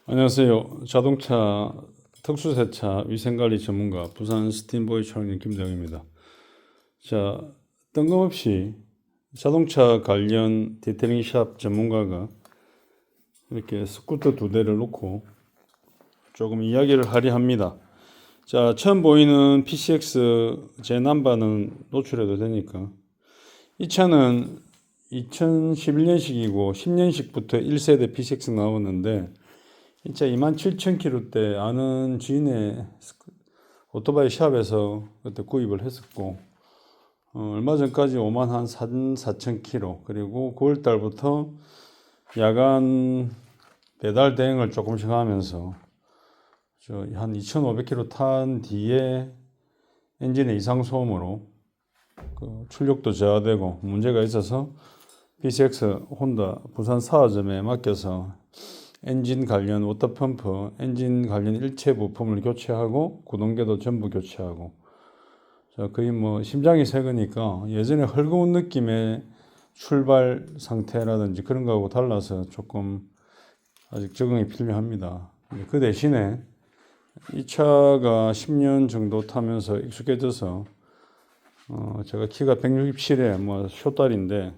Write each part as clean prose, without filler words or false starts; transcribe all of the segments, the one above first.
안녕하세요. 자동차 특수세차 위생관리 전문가 부산 스팀보이 촬영 김대영입니다. 자, 뜬금없이 자동차 관련 디테일링 샵 전문가가 이렇게 스쿠터 두 대를 놓고 조금 이야기를 하려 합니다. 자, 처음 보이는 PCX 제 넘버는 노출해도 되니까 이 차는 2011년식이고 10년식부터 1세대 PCX 나오는데 이 차 27,000km대 아는 지인의 오토바이 샵에서 그때 구입을 했었고 얼마 전까지 5만 한 4,000km 그리고 9월 달부터 야간 배달 대행을 조금씩 하면서 한 2,500km 탄 뒤에 엔진의 이상 소음으로 출력도 저하되고 문제가 있어서 PCX 혼다 부산 사화점에 맡겨서 엔진 관련 워터펌프, 엔진 관련 일체 부품을 교체하고 구동계도 전부 교체하고 거의 뭐 심장이 새 거니까 예전에 헐거운 느낌의 출발 상태라든지 그런 거하고 달라서 조금 아직 적응이 필요합니다. 그 대신에 이 차가 10년 정도 타면서 익숙해져서 제가 키가 167에 뭐 쇼다리인데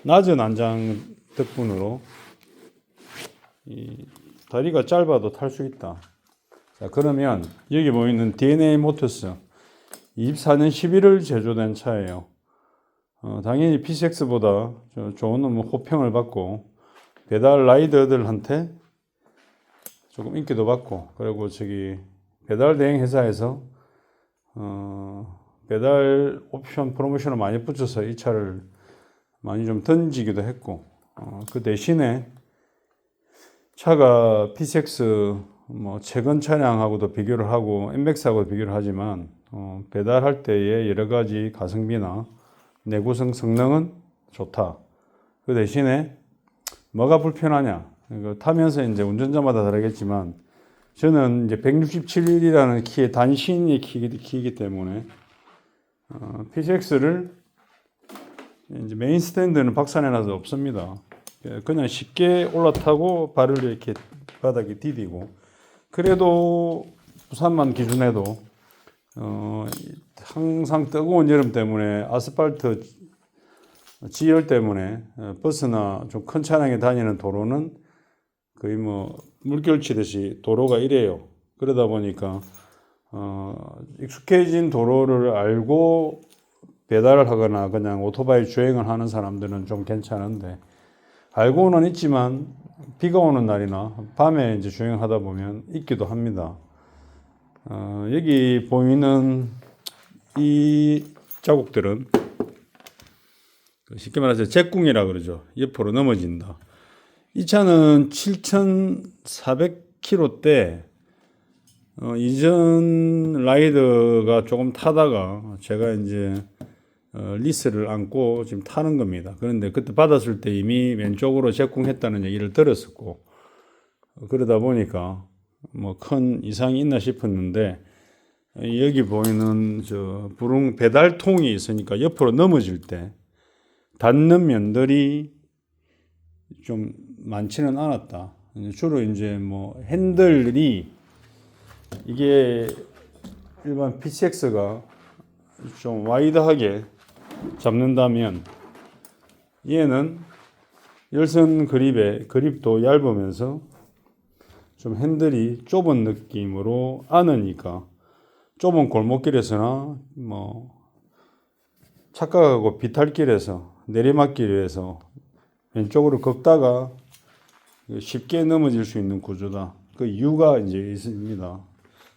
낮은 안장 덕분으로 이 다리가 짧아도 탈 수 있다. 자, 그러면 여기 보이는 DNA 모터스 24년 11월 제조된 차예요. 당연히 PCX보다 좋은 호평을 받고 배달 라이더들한테 조금 인기도 받고 그리고 배달 대행 회사에서 배달 옵션 프로모션을 많이 붙여서 이 차를 많이 좀 던지기도 했고 그 대신에 차가 PCX 최근 차량하고도 비교를 하고 MX하고도 비교를 하지만 배달할 때의 여러 가지 가성비나 내구성 성능은 좋다. 그 대신에 뭐가 불편하냐? 타면서 이제 운전자마다 다르겠지만 저는 이제 167이라는 키의 단신의 키이기 때문에 PCX를 이제 메인 스탠드는 박산해놔서 없습니다. 그냥 쉽게 올라타고 발을 이렇게 바닥에 디디고 그래도 부산만 기준해도 항상 뜨거운 여름 때문에 아스팔트 지열 때문에 버스나 좀 큰 차량이 다니는 도로는 거의 뭐 물결 치듯이 도로가 이래요. 그러다 보니까 익숙해진 도로를 알고 배달을 하거나 그냥 오토바이 주행을 하는 사람들은 좀 괜찮은데 알고는 있지만 비가 오는 날이나 밤에 이제 주행하다 보면 있기도 합니다. 여기 보이는 이 자국들은 쉽게 말해서 제꿍이라 그러죠. 옆으로 넘어진다. 이 차는 7,400km대 이전 라이더가 조금 타다가 제가 이제 리스를 안고 지금 타는 겁니다. 그런데 그때 받았을 때 이미 왼쪽으로 제꿍했다는 얘기를 들었었고 그러다 보니까 뭐 큰 이상이 있나 싶었는데 여기 보이는 부릉 배달통이 있으니까 옆으로 넘어질 때 닿는 면들이 좀 많지는 않았다. 주로 이제 뭐 핸들이 이게 일반 PCX가 좀 와이드하게 잡는다면 얘는 열선 그립도 얇으면서 좀 핸들이 좁은 느낌으로 안으니까 좁은 골목길에서나 뭐 착각하고 비탈길에서 내리막길에서 왼쪽으로 걷다가 쉽게 넘어질 수 있는 구조다. 그 이유가 이제 있습니다.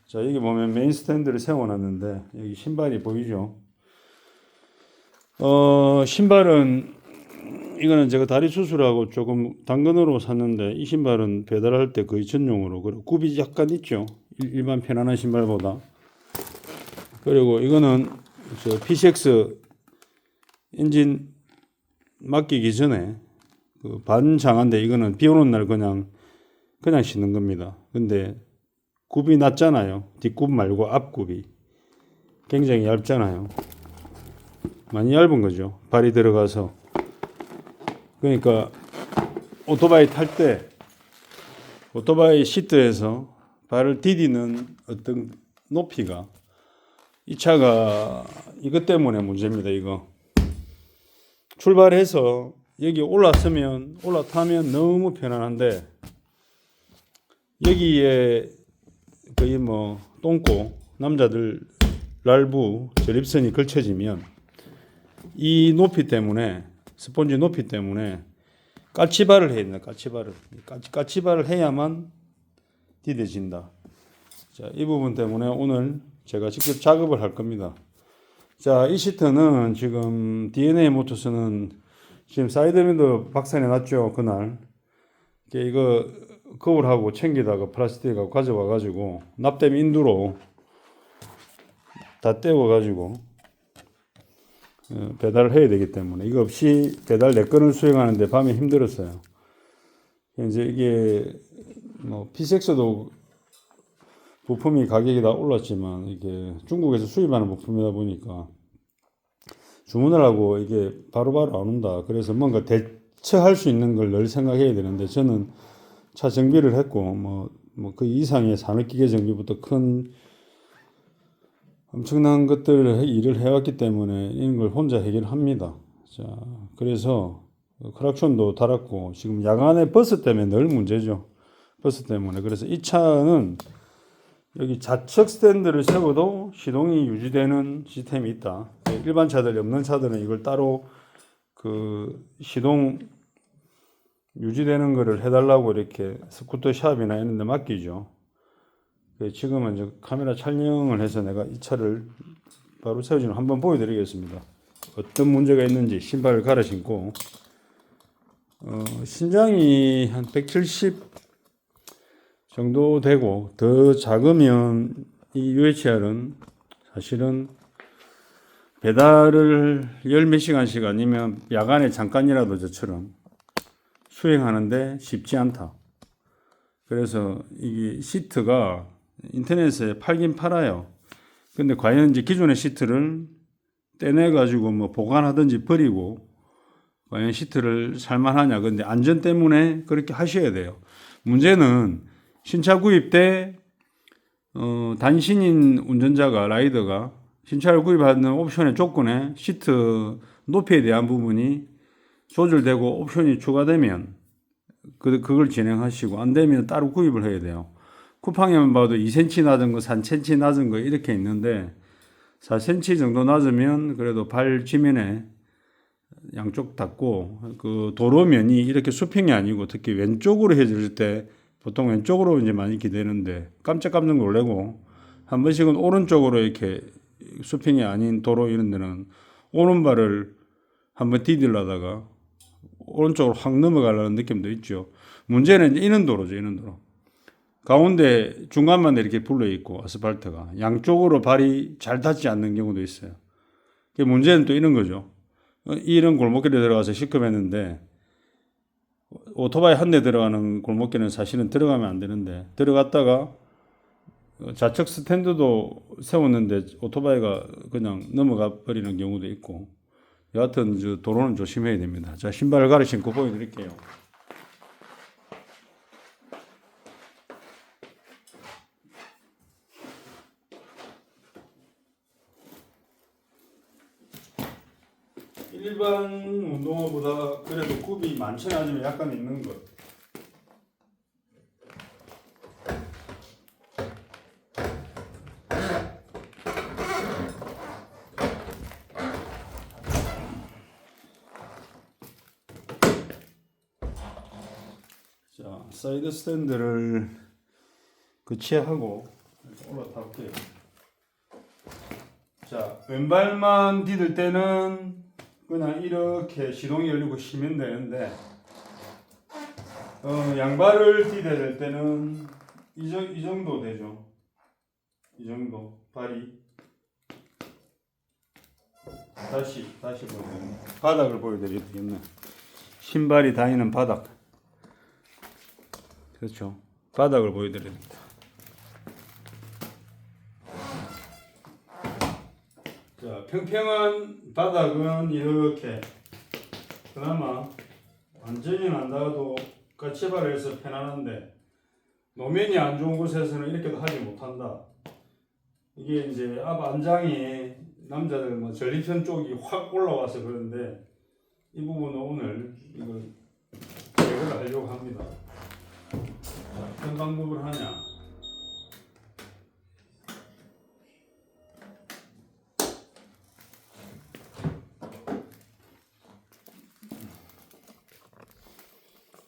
자, 여기 보면 메인 스탠드를 세워놨는데 여기 신발이 보이죠? 신발은 이거는 제가 다리 수술하고 조금 당근으로 샀는데 이 신발은 배달할 때 거의 전용으로 그리고 굽이 약간 있죠. 일반 편안한 신발보다. 그리고 이거는 PCX 엔진 맡기기 전에 반장한데 이거는 비 오는 날 그냥 신는 겁니다. 근데 굽이 낮잖아요. 뒷굽 말고 앞굽이 굉장히 얇잖아요. 많이 얇은 거죠. 발이 들어가서. 그러니까 오토바이 탈 때 오토바이 시트에서 발을 디디는 어떤 높이가 이 차가 이것 때문에 문제입니다. 이거 출발해서 여기 올라타면 너무 편안한데 여기에 거의 뭐 똥꼬 남자들 랄부 저립선이 걸쳐지면 이 높이 때문에 스폰지 높이 때문에 까치발을 해야 된다. 까치발을 해야만 디뎌진다. 자, 이 부분 때문에 오늘 제가 직접 작업을 할 겁니다. 자, 이 시트는 지금 DNA 모터스는 지금 사이드미러 박살내 놨죠. 그날 이거 거울하고 챙기다가 플라스틱하고 가져와 가지고 납땜 인두로 다 떼워 가지고 배달을 해야 되기 때문에 이거 없이 배달 4건을 수행하는데 밤에 힘들었어요. 이제 이게 뭐 피섹스도 부품이 가격이 다 올랐지만 이게 중국에서 수입하는 부품이다 보니까 주문을 하고 이게 바로바로 안 온다. 그래서 뭔가 대처할 수 있는 걸 늘 생각해야 되는데 저는 차 정비를 했고 뭐 그 이상의 산업기계 정비부터 큰 엄청난 것들을 일을 해왔기 때문에 이런 걸 혼자 해결합니다. 자, 그래서 크락션도 달았고 지금 야간에 버스 때문에 늘 문제죠. 버스 때문에. 그래서 이 차는 여기 좌측 스탠드를 세워도 시동이 유지되는 시스템이 있다. 일반 차들이 없는 차들은 이걸 따로 그 시동 유지되는 거를 해달라고 이렇게 스쿠터 샵이나 이런 데 맡기죠. 지금은 이제 카메라 촬영을 해서 내가 이 차를 바로 세워지는 한번 보여드리겠습니다. 어떤 문제가 있는지 신발을 갈아 신고 신장이 한 170 정도 되고 더 작으면 이 UHR은 사실은 배달을 열 몇 시간씩 아니면 야간에 잠깐이라도 저처럼 수행하는데 쉽지 않다. 그래서 이게 시트가 인터넷에 팔긴 팔아요. 근데 과연 이제 기존의 시트를 떼내 가지고 뭐 보관하든지 버리고 과연 시트를 살만하냐. 근데 안전 때문에 그렇게 하셔야 돼요. 문제는 신차 구입 때 단신인 운전자가 라이더가 신차를 구입하는 옵션의 조건에 시트 높이에 대한 부분이 조절되고 옵션이 추가되면 그걸 진행하시고 안 되면 따로 구입을 해야 돼요. 쿠팡에만 봐도 2cm 낮은 거, 3cm 낮은 거 이렇게 있는데 4cm 정도 낮으면 그래도 발 지면에 양쪽 닿고 그 도로면이 이렇게 수평이 아니고 특히 왼쪽으로 해줄 때 보통 왼쪽으로 이제 많이 기대는데 깜짝깜짝 놀래고 한 번씩은 오른쪽으로 이렇게 수평이 아닌 도로 이런 데는 오른발을 한번 디딜라다가 오른쪽으로 확 넘어가려는 느낌도 있죠. 문제는 이런 도로죠. 이런 도로. 가운데 중간만 이렇게 불러 있고 아스팔트가 양쪽으로 발이 잘 닿지 않는 경우도 있어요. 문제는 또 이런 거죠. 이런 골목길에 들어가서 시급했는데 오토바이 한 대 들어가는 골목길은 사실은 들어가면 안 되는데 들어갔다가 좌측 스탠드도 세웠는데 오토바이가 그냥 넘어가 버리는 경우도 있고 여하튼 도로는 조심해야 됩니다. 자, 신발을 갈아 신고 보여드릴게요. 일반 운동화보다 그래도 굽이 많지는 않지만 약간 있는 것. 자, 사이드 스탠드를 거치하고 올라타 볼게요. 자, 왼발만 디딜 때는 그냥 이렇게 시동이 열리고 쉬면 되는데 양발을 디뎌야 될 때는 이 정도 되죠. 이 정도 발이 다시 보여드리면 바닥을 보여드려야 되겠네. 신발이 다니는 바닥. 그렇죠. 바닥을 보여드려야 됩니다. 자, 평평한 바닥은 이렇게 그나마 완전히 안 닿아도 까치발을 해서 편안한데 노면이 안 좋은 곳에서는 이렇게도 하지 못한다. 이게 이제 앞 안장이 남자들 뭐 전립선 쪽이 확 올라와서 그런데 이 부분은 오늘 이걸 제거를 하려고 합니다. 자, 어떤 방법을 하냐?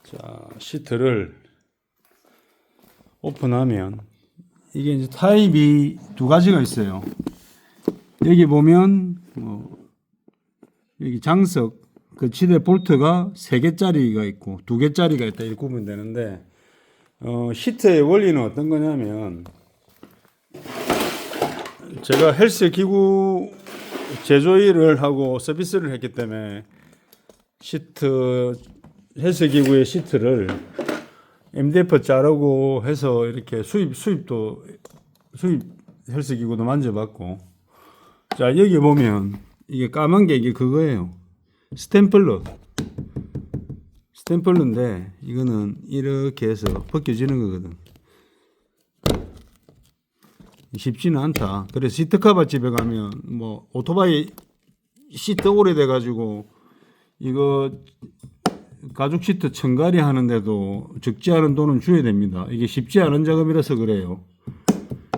자, 시트를 오픈하면 이게 이제 타입이 두 가지가 있어요. 여기 보면 여기 장석 거치대 볼트가 3개짜리가 있고 2개짜리가 있다 이렇게 구분이 되는데 시트의 원리는 어떤 거냐면 제가 헬스 기구 제조 일을 하고 서비스를 했기 때문에 헬스 기구의 시트를 MDF 자르고 해서 이렇게 수입 헬스 기구도 만져봤고, 자 여기 보면 이게 까만 게 이게 그거예요. 스탬플러인데 이거는 이렇게 해서 벗겨지는 거거든. 쉽지는 않다. 그래서 시트 커버 집에 가면 뭐 오토바이 시트 오래돼 가지고 이거 가죽 시트 천갈이 하는데도 적지 않은 돈은 줘야 됩니다. 이게 쉽지 않은 작업이라서 그래요.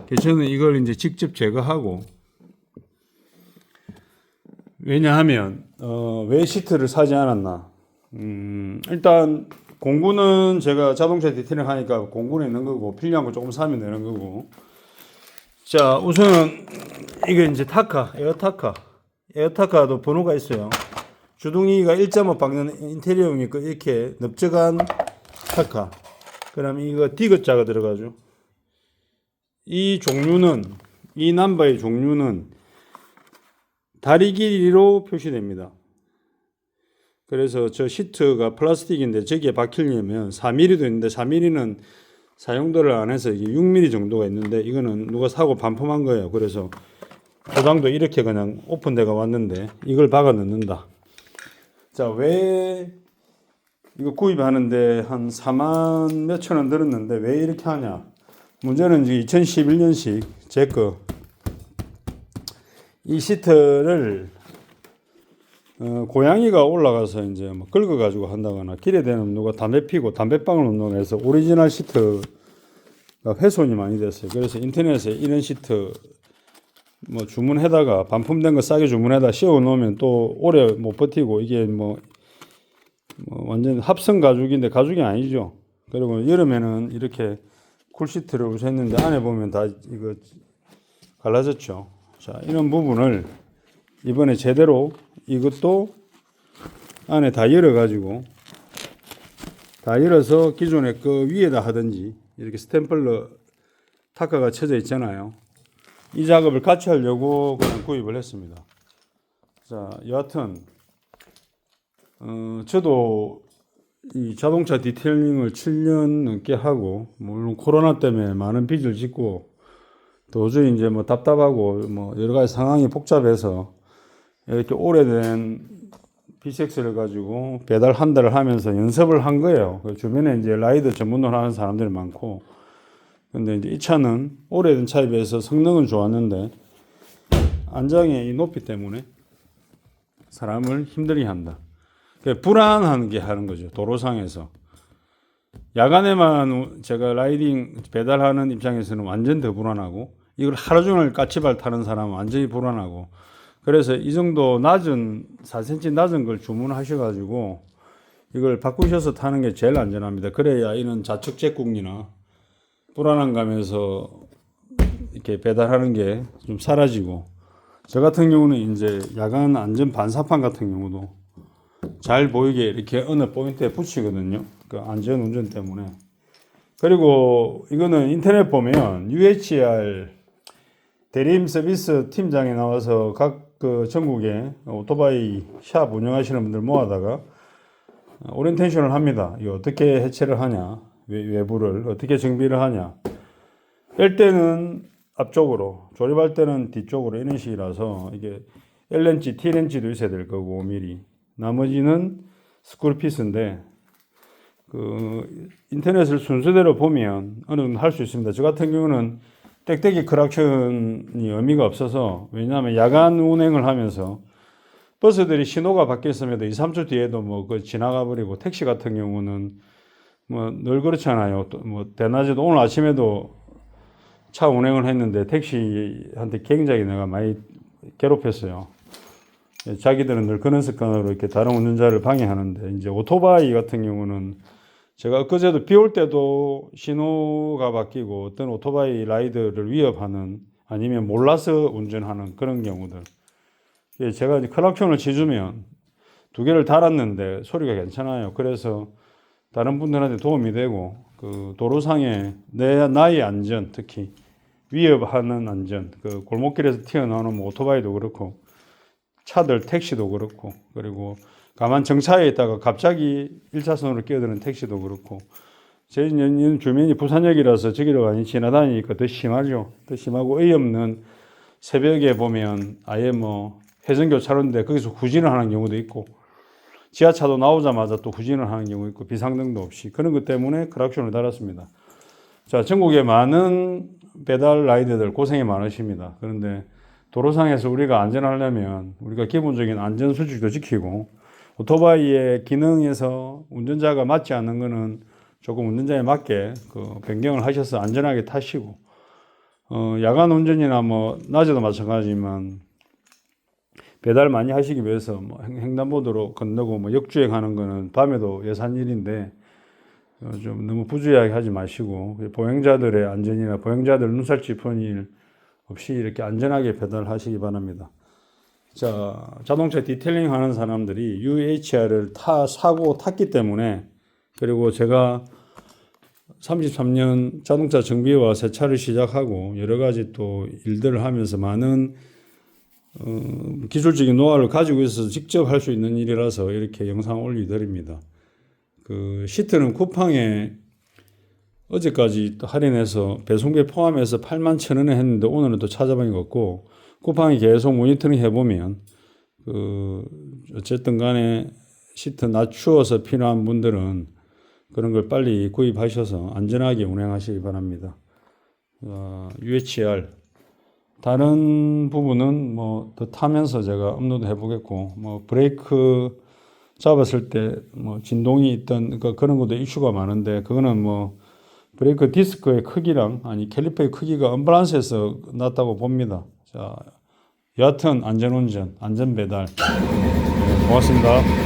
그래서 저는 이걸 이제 직접 제거하고, 왜냐하면 왜 시트를 사지 않았나? 일단 공구는 제가 자동차 디테일링 하니까 공구는 있는 거고 필요한 거 조금 사면 되는 거고. 자, 우선은 이게 이제 에어타카도 번호가 있어요. 주둥이가 1.5 박는 인테리어용이 이렇게 넓적한 타카. 그다음에 이거 디귿자가 들어가죠. 이 넘버의 종류는 다리 길이로 표시됩니다. 그래서 저 시트가 플라스틱인데 저기에 박히려면 4mm도 있는데 4mm는 사용도를 안 해서 이게 6mm 정도가 있는데 이거는 누가 사고 반품한 거예요. 그래서 포장도 이렇게 그냥 오픈돼가 왔는데 이걸 박아 넣는다. 자, 왜 이거 구입하는데 한 4만 몇천 원 들었는데 왜 이렇게 하냐? 문제는 이제 2011년식 제 거 이 시트를 고양이가 올라가서 이제 뭐 긁어가지고 한다거나 길에 대면 누가 담배 피고 담배빵을 운동해서 오리지널 시트가 훼손이 많이 됐어요. 그래서 인터넷에 이런 시트 뭐 주문해다가 반품된 거 싸게 주문해다 씌워 놓으면 또 오래 못 버티고 이게 뭐 완전 합성 가죽인데 가죽이 아니죠. 그리고 여름에는 이렇게 쿨 시트를 우선했는데 안에 보면 다 이거 갈라졌죠. 자, 이런 부분을 이번에 제대로 이것도 안에 다 열어가지고 다 열어서 기존에 그 위에다 하든지 이렇게 스탬플러 타카가 쳐져 있잖아요. 이 작업을 같이 하려고 그냥 구입을 했습니다. 자, 여하튼 저도 이 자동차 디테일링을 7년 넘게 하고 물론 코로나 때문에 많은 빚을 짓고 도저히 이제 뭐 답답하고 뭐 여러 가지 상황이 복잡해서 이렇게 오래된 B6를 가지고 배달 한 달을 하면서 연습을 한 거예요. 그 주변에 이제 라이더 전문으로 하는 사람들이 많고, 근데 이제 이 차는 오래된 차에 비해서 성능은 좋았는데 안장의 이 높이 때문에 사람을 힘들게 한다. 불안한 게 하는 거죠. 도로상에서. 야간에만 제가 라이딩 배달하는 입장에서는 완전 더 불안하고, 이걸 하루 종일 까치발 타는 사람은 완전히 불안하고, 그래서 이 정도 낮은 4cm 낮은 걸 주문하셔가지고 이걸 바꾸셔서 타는 게 제일 안전합니다. 그래야 이런 좌측 제국이나 불안한 감에서 이렇게 배달하는 게 좀 사라지고, 저 같은 경우는 이제 야간 안전 반사판 같은 경우도 잘 보이게 이렇게 어느 포인트에 붙이거든요. 그 안전 운전 때문에. 그리고 이거는 인터넷 보면 UHR 대리임 서비스 팀장에 나와서 각 그 전국에 오토바이 샵 운영하시는 분들 모아다가 오리엔테이션을 합니다. 이거 어떻게 해체를 하냐, 외부를 어떻게 정비를 하냐. 뺄 때는 앞쪽으로, 조립할 때는 뒤쪽으로 이런 식이라서 이게 L렌치, T렌치도 있어야 될 거고 5mm. 나머지는 스크루피스인데 그 인터넷을 순서대로 보면 어느 정도 할 수 있습니다. 저 같은 경우는 땡땡이 크락션이 의미가 없어서, 왜냐하면 야간 운행을 하면서 버스들이 신호가 바뀌었음에도 2, 3초 뒤에도 뭐 그 지나가 버리고, 택시 같은 경우는 뭐 늘 그렇잖아요. 또 뭐 대낮에도 오늘 아침에도 차 운행을 했는데 택시한테 굉장히 내가 많이 괴롭혔어요. 자기들은 늘 그런 습관으로 이렇게 다른 운전자를 방해하는데, 이제 오토바이 같은 경우는 제가 엊그제도 비 올 때도 신호가 바뀌고 어떤 오토바이 라이더를 위협하는, 아니면 몰라서 운전하는 그런 경우들. 제가 이제 클락션을 치주면 2개를 달았는데 소리가 괜찮아요. 그래서 다른 분들한테 도움이 되고, 그 도로상에 나의 안전, 특히 위협하는 안전, 그 골목길에서 튀어나오는 뭐 오토바이도 그렇고 차들, 택시도 그렇고, 그리고 가만 정차해 있다가 갑자기 1차선으로 끼어드는 택시도 그렇고, 제 주변이 부산역이라서 저기를 많이 지나다니니까 더 심하죠. 더 심하고, 어이없는 새벽에 보면 아예 뭐 회전교차로인데 거기서 후진을 하는 경우도 있고, 지하차도 나오자마자 또 후진을 하는 경우 있고, 비상등도 없이. 그런 것 때문에 크락션을 달았습니다. 자, 전국에 많은 배달 라이더들 고생이 많으십니다. 그런데 도로상에서 우리가 안전하려면 우리가 기본적인 안전 수칙도 지키고, 오토바이의 기능에서 운전자가 맞지 않는 거는 조금 운전자에 맞게 그 변경을 하셔서 안전하게 타시고, 야간 운전이나 뭐 낮에도 마찬가지지만 배달 많이 하시기 위해서 뭐 횡단보도로 건너고 뭐 역주행하는 거는 밤에도 예산일인데 좀 너무 부주의하게 하지 마시고, 보행자들의 안전이나 보행자들 눈살 찌푸는 일 없이 이렇게 안전하게 배달하시기 바랍니다. 자, 자동차 디테일링 하는 사람들이 UHR을 사고 탔기 때문에, 그리고 제가 33년 자동차 정비와 세차를 시작하고 여러 가지 또 일들을 하면서 많은 기술적인 노하우를 가지고 있어서 직접 할 수 있는 일이라서 이렇게 영상 올려드립니다. 그 시트는 쿠팡에 어제까지 할인해서 배송비 포함해서 81,000원에 했는데 오늘은 또 찾아보니 없고, 쿠팡이 계속 모니터링 해보면 어쨌든 간에 시트 낮추어서 필요한 분들은 그런 걸 빨리 구입하셔서 안전하게 운행하시기 바랍니다. UHR 다른 부분은 뭐 더 타면서 제가 업로드 해보겠고, 뭐 브레이크 잡았을 때 뭐 진동이 있던 그런 것도 이슈가 많은데, 그거는 뭐 브레이크 디스크의 크기랑 아니 캘리퍼의 크기가 언밸런스해서 났다고 봅니다. 자, 여하튼 안전운전, 안전배달. 고맙습니다.